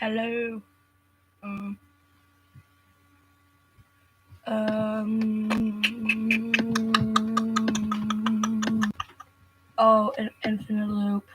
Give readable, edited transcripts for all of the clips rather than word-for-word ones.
Hello. Oh, an infinite loop.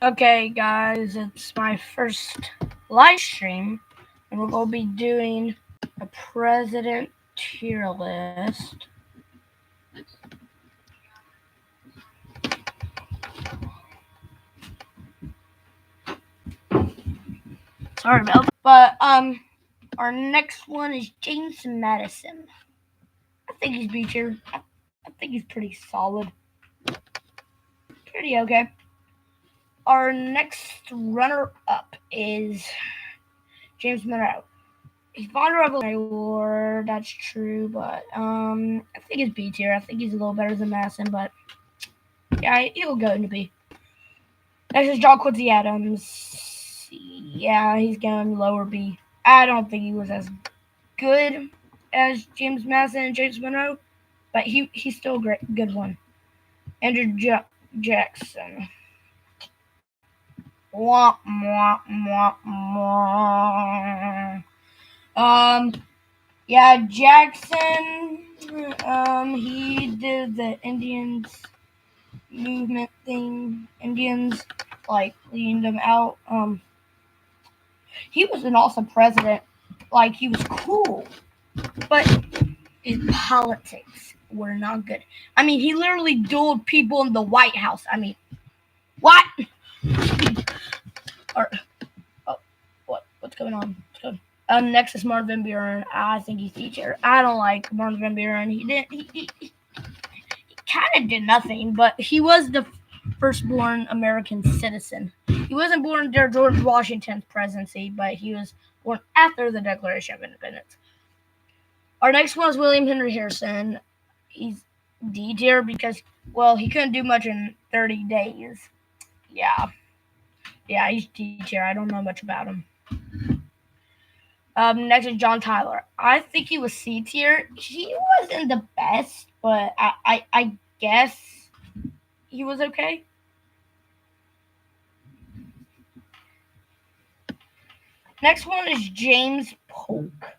Okay, guys, it's my first live stream, and we're going to be doing a president tier list. Sorry about that. But, our next one is James Madison. I think he's B tier. I think he's pretty solid. Pretty okay. Our next runner-up is James Monroe. He's fond of Revolutionary War, that's true, but I think he's B tier. I think he's a little better than Madison, but yeah, he'll go into B. Next is John Quincy Adams. Yeah, he's going lower B. I don't think he was as good as James Madison and James Monroe, but he's still a good one. Andrew Jackson. Wah, wah, wah, wah. Yeah, Jackson, he did the Indians movement thing. Indians, like, leading them out. He was an awesome president. Like, he was cool. But his politics were not good. I mean, he literally dueled people in the White House. I mean, what? What's going on? Next is Marvin Van Buren. I think he's D tier. I don't like Marvin Van Buren. He kind of did nothing, but he was the firstborn American citizen. He wasn't born during George Washington's presidency, but he was born after the Declaration of Independence. Our next one is William Henry Harrison. He's D tier because, well, he couldn't do much in 30 days. Yeah, he's D tier. I don't know much about him. Next is John Tyler. I think he was C tier. He wasn't the best, but I guess he was okay. Next one is James Polk.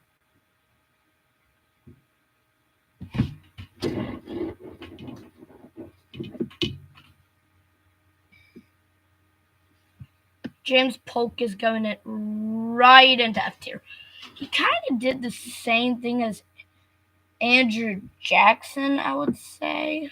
James Polk is going it right into F tier. He kind of did the same thing as Andrew Jackson, I would say.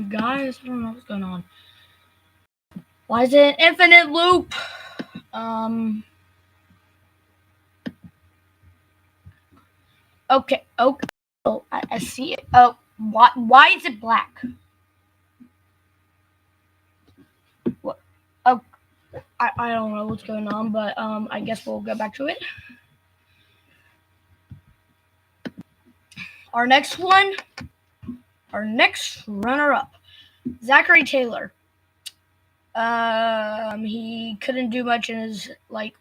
Guys, I don't know what's going on. Why is it an infinite loop? Okay. Oh, I see it. Oh, why is it black? What? Oh, I don't know what's going on, but I guess we'll go back to it. Our next runner-up, Zachary Taylor. He couldn't do much in his 5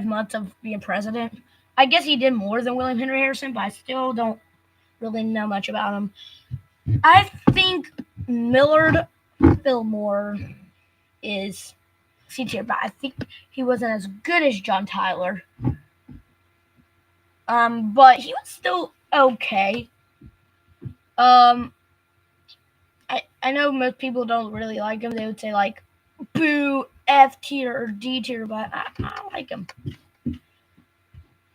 months of being president. I guess he did more than William Henry Harrison, but I still don't really know much about him. I think Millard Fillmore is C tier, but I think he wasn't as good as John Tyler. But he was still okay. I know most people don't really like him. They would say like, boo, F tier or D tier, but I like him.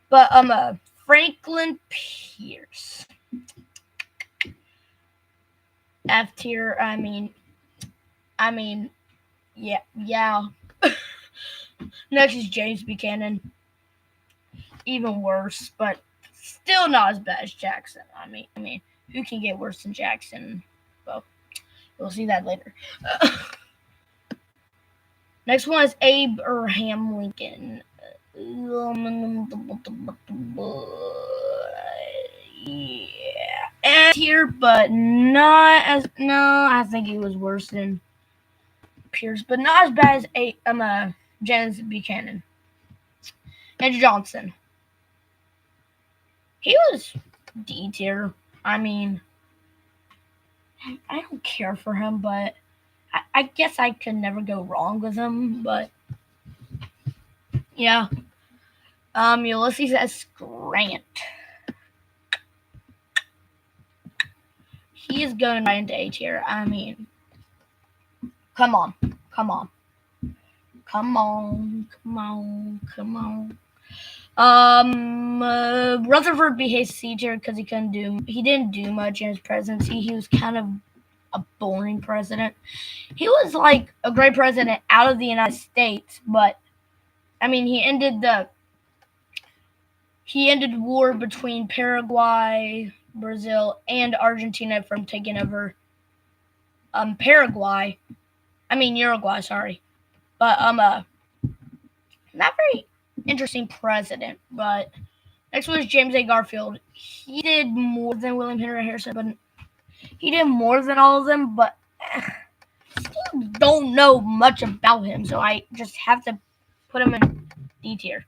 But Franklin Pierce, F tier. I mean, yeah. Next is James Buchanan, even worse, but still not as bad as Jackson. I mean, who can get worse than Jackson? Well, we'll see that later. Next one is Abraham Lincoln. Yeah, and here, but not as I think he was worse than Pierce, but not as bad as James Buchanan. Andrew Johnson. He was D tier. I mean, I don't care for him, but I guess I could never go wrong with him. But yeah, Ulysses S. Grant. He is going right into A tier. I mean, come on. Rutherford behaved C tier because he didn't do much in his presidency. He was kind of a boring president. He was like a great president out of the United States, but I mean he ended war between Paraguay, Brazil, and Argentina from taking over Uruguay, sorry. But not very interesting president. But next was James A. Garfield. He did more than William Henry Harrison, but he did more than all of them, but still don't know much about him, so I just have to put him in D tier.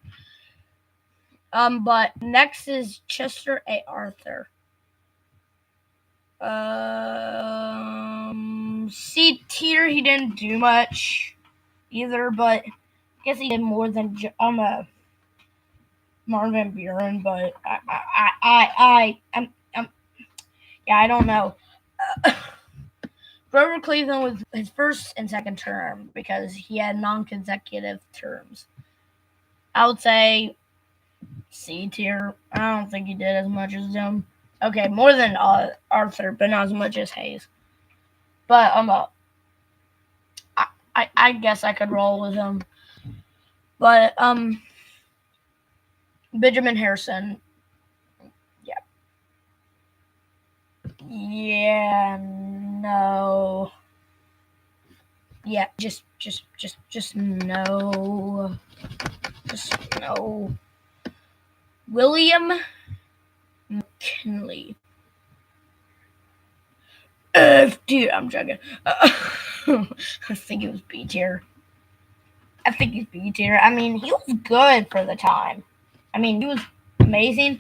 But next is Chester A. Arthur. C tier, he didn't do much either, but I guess he did more than Marvin Van Buren, but I don't know. Grover Cleveland was his first and second term because he had non-consecutive terms. I would say C tier. I don't think he did as much as them. Okay, more than Arthur, but not as much as Hayes. But I guess I could roll with him. But Benjamin Harrison. Yeah, no. Yeah, just no. Just no. William McKinley. Dude, I'm joking. I think it was B tier. I mean, he was good for the time. I mean, he was amazing.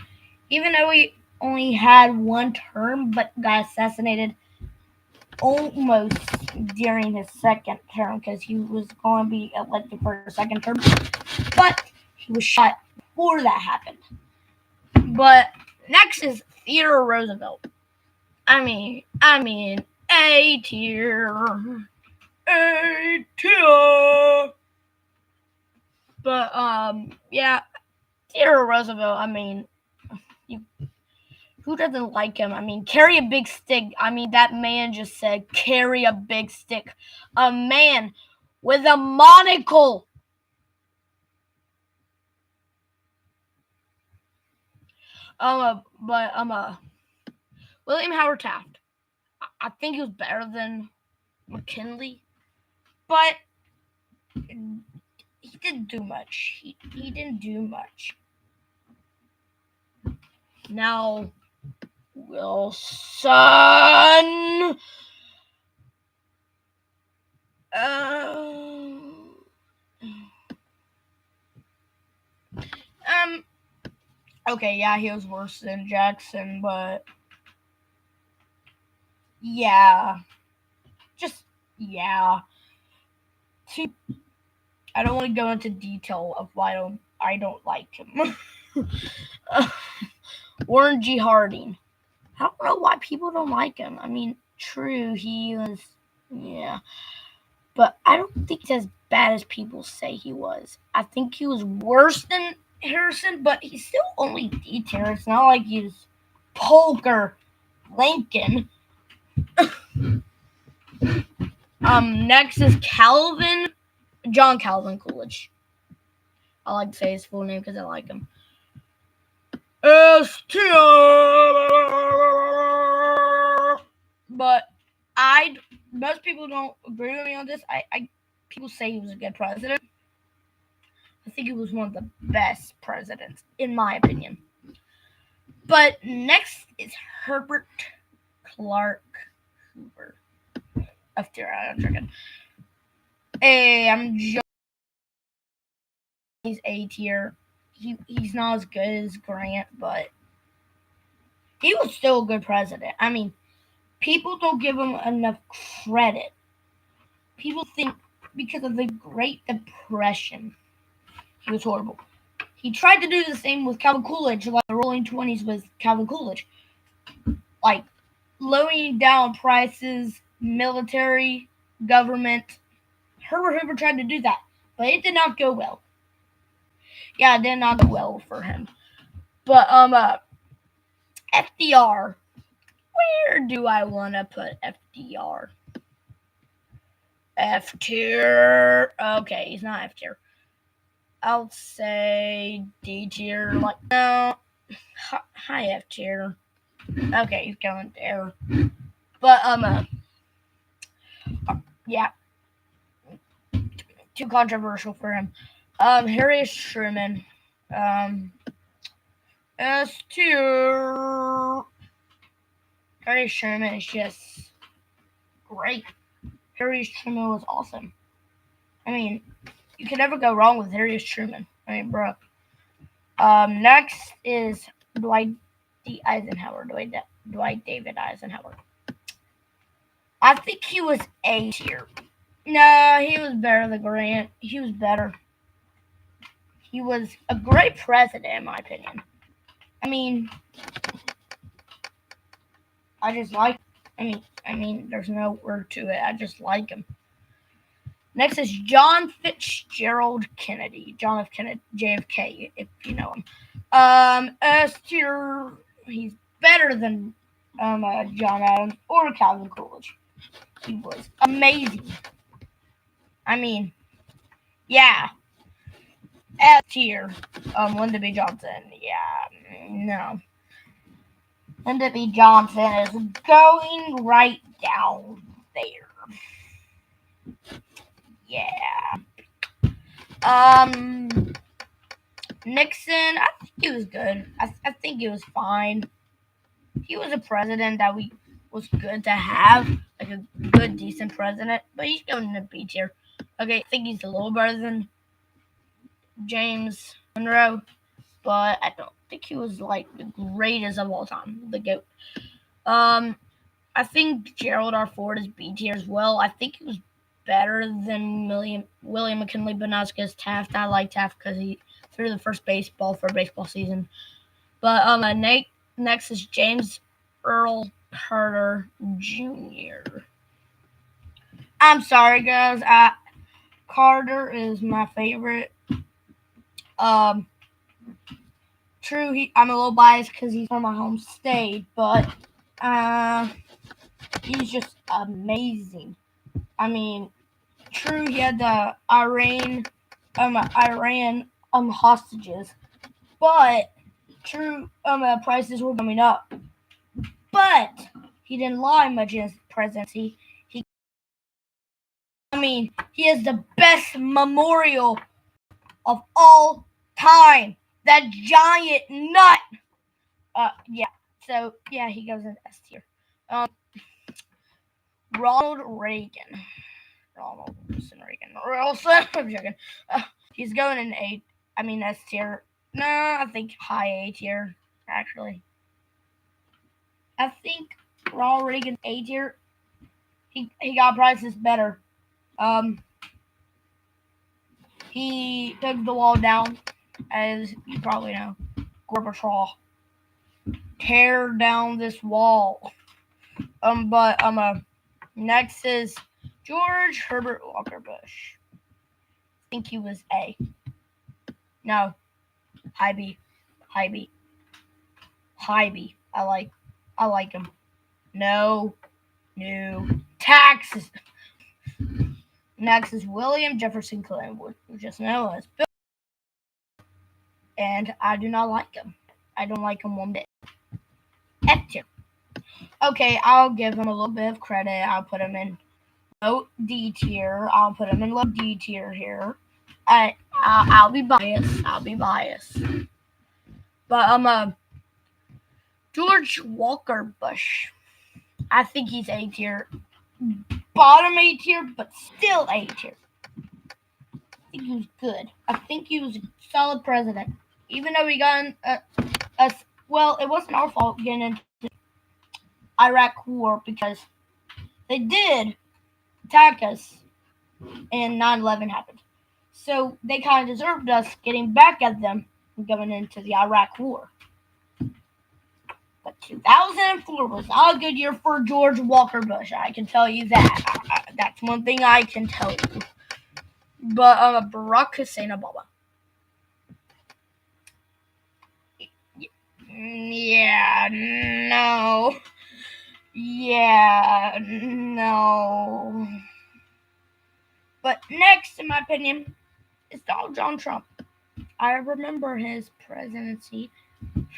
Even though he only had one term, but got assassinated almost during his second term because he was going to be elected for a second term. But he was shot before that happened. But next is Theodore Roosevelt. I mean, A tier. A tier. But yeah, Theodore Roosevelt. I mean, who doesn't like him? I mean, carry a big stick. I mean, that man just said carry a big stick. A man with a monocle. William Howard Taft. I think he was better than McKinley, but he didn't do much. He didn't do much. Now, Wilson. Okay, yeah, he was worse than Jackson, but yeah, yeah. I don't want to go into detail of why I don't like him. Warren G. Harding. I don't know why people don't like him. I mean, true, he was, yeah. But I don't think he's as bad as people say he was. I think he was worse than Harrison, but he's still only D tier. It's not like he's Polk or Lincoln. Next is John Calvin Coolidge. I like to say his full name because I like him. But most people don't agree with me on this. People say he was a good president. I think he was one of the best presidents, in my opinion. But next is Herbert Clark Hoover. F tier, I'm joking. Hey, I'm joking. He's A tier. He's not as good as Grant, but he was still a good president. I mean, people don't give him enough credit. People think because of the Great Depression, he was horrible. He tried to do the same with Calvin Coolidge, like the Rolling 20s with Calvin Coolidge. Like, lowering down prices, military, government. Herbert Hoover tried to do that, but it did not go well. Yeah, it did not go well for him. But, FDR. Where do I want to put FDR? F tier. Okay, he's not F tier. I'll say D tier. Like, no. High F tier. Okay, he's going there. But, yeah. Too controversial for him. Harry Truman. S tier. Harry Truman is just great. Harry Truman was awesome. I mean, you can never go wrong with Harry Truman. I mean, bro. Next is Dwight David Eisenhower. I think he was A tier. No, he was better than Grant. He was better. He was a great president, in my opinion. I mean, I just like. I mean, there's no word to it. I just like him. Next is John Fitzgerald Kennedy. John F. Kennedy, JFK, if you know him. S tier. He's better than John Adams or Calvin Coolidge. He was amazing. I mean, yeah. S tier. Lyndon B. Johnson. Yeah, no. Lyndon B. Johnson is going right down there. Yeah. Nixon, I think he was good. I think he was fine. He was a president that was good to have, like a good, decent president, but he's going in the B tier. Okay, I think he's a little better than James Monroe, but I don't think he was like the greatest of all time, the GOAT. I think Gerald R. Ford is B tier as well. I think he was better than William McKinley, but not as good as Taft. I like Taft because he threw the first baseball for a baseball season. But next is James Earl Carter Jr. I'm sorry, guys. Carter is my favorite. True, I'm a little biased because he's from my home state, but he's just amazing. I mean, true, he had the Iran hostages, but true, prices were coming up. But he didn't lie much in his presidency. He is the best memorial of all time. That giant nut. Yeah. So yeah, he goes in S tier. Ronald Reagan. I'm joking. He's going in S tier. No, I think high A tier, actually. I think Ronald Reagan A tier. He got prices better. He took the wall down, as you probably know. Gorbachev. tear down this wall. But next is George Herbert Walker Bush. I think he was A. No, high B. I like him. No. Taxes. Next is William Jefferson Clinton, who just known as Bill. And I do not like him. I don't like him one bit. F tier. Okay, I'll give him a little bit of credit. I'll put him in low D tier. Here. I'll be biased. But George Walker Bush. I think he's A tier. Bottom A tier, but still A tier. I think he was good. I think he was a solid president. Even though we got well, it wasn't our fault getting into the Iraq War because they did attack us and 9/11 happened. So they kind of deserved us getting back at them and going into the Iraq War. But 2004 was not a good year for George Walker Bush. I can tell you that. That's one thing I can tell you. But Barack Hussein Obama. Yeah, no. But next, in my opinion, is Donald John Trump. I remember his presidency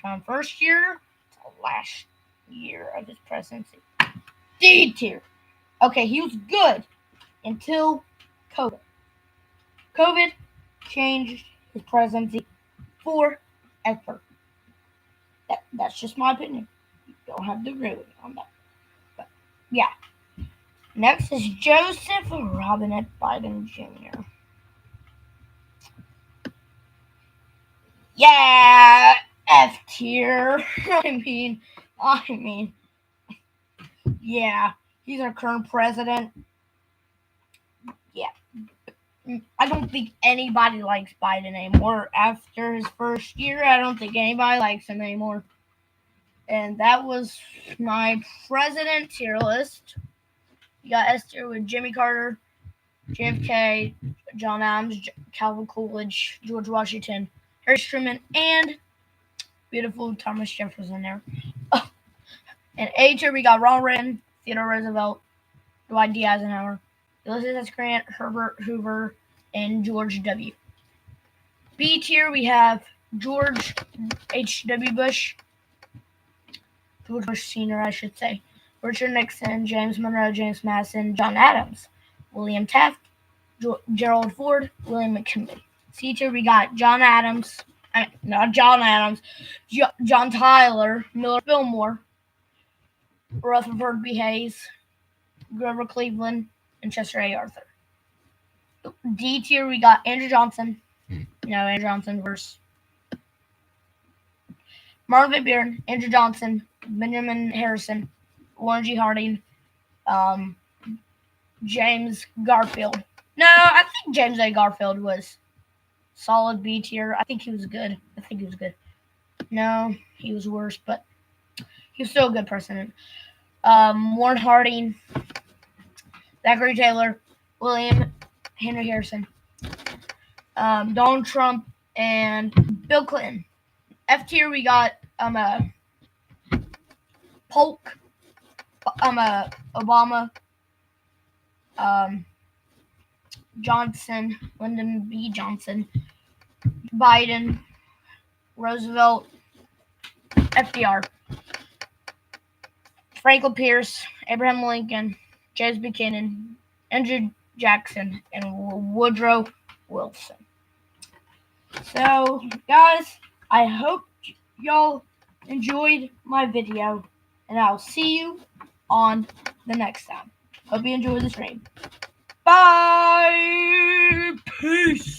from first year to last year of his presidency. D tier. Okay, he was good until COVID. COVID changed his presidency forever. That's just my opinion. You don't have to agree with me on that. But yeah. Next is Joseph Robinette Biden Jr. Yeah, F tier. I mean, yeah, he's our current president. Yeah. I don't think anybody likes Biden anymore. After his first year, I don't think anybody likes him anymore. And that was my president tier list. You got S tier with Jimmy Carter, JFK, John Adams, Calvin Coolidge, George Washington, Harry Truman, and beautiful Thomas Jefferson there. And A tier, we got Ronald Reagan, Theodore Roosevelt, Dwight D. Eisenhower, Ulysses S. Grant, Herbert Hoover, and George W. B tier, we have George H.W. Bush, George Bush Sr., I should say, Richard Nixon, James Monroe, James Madison, John Adams, William Taft, Gerald Ford, William McKinley. C tier, we got John Tyler, Miller Fillmore, Rutherford B. Hayes, Grover Cleveland, and Chester A. Arthur. D tier, we got Andrew Johnson. Andrew Johnson versus Marvin Van Buren, Andrew Johnson, Benjamin Harrison, Warren G. Harding, James Garfield. No, I think James A. Garfield was solid B tier. I think he was good. No, he was worse, but he was still a good president. Warren Harding, Zachary Taylor, William Henry Harrison, Donald Trump, and Bill Clinton. F tier, we got Polk, Obama, Johnson, Lyndon B. Johnson, Biden, Roosevelt, FDR, Franklin Pierce, Abraham Lincoln, James Buchanan, Andrew Jackson, and Woodrow Wilson. So, guys, I hope y'all enjoyed my video, and I'll see you on the next time. Hope you enjoy the stream. Bye! Peace!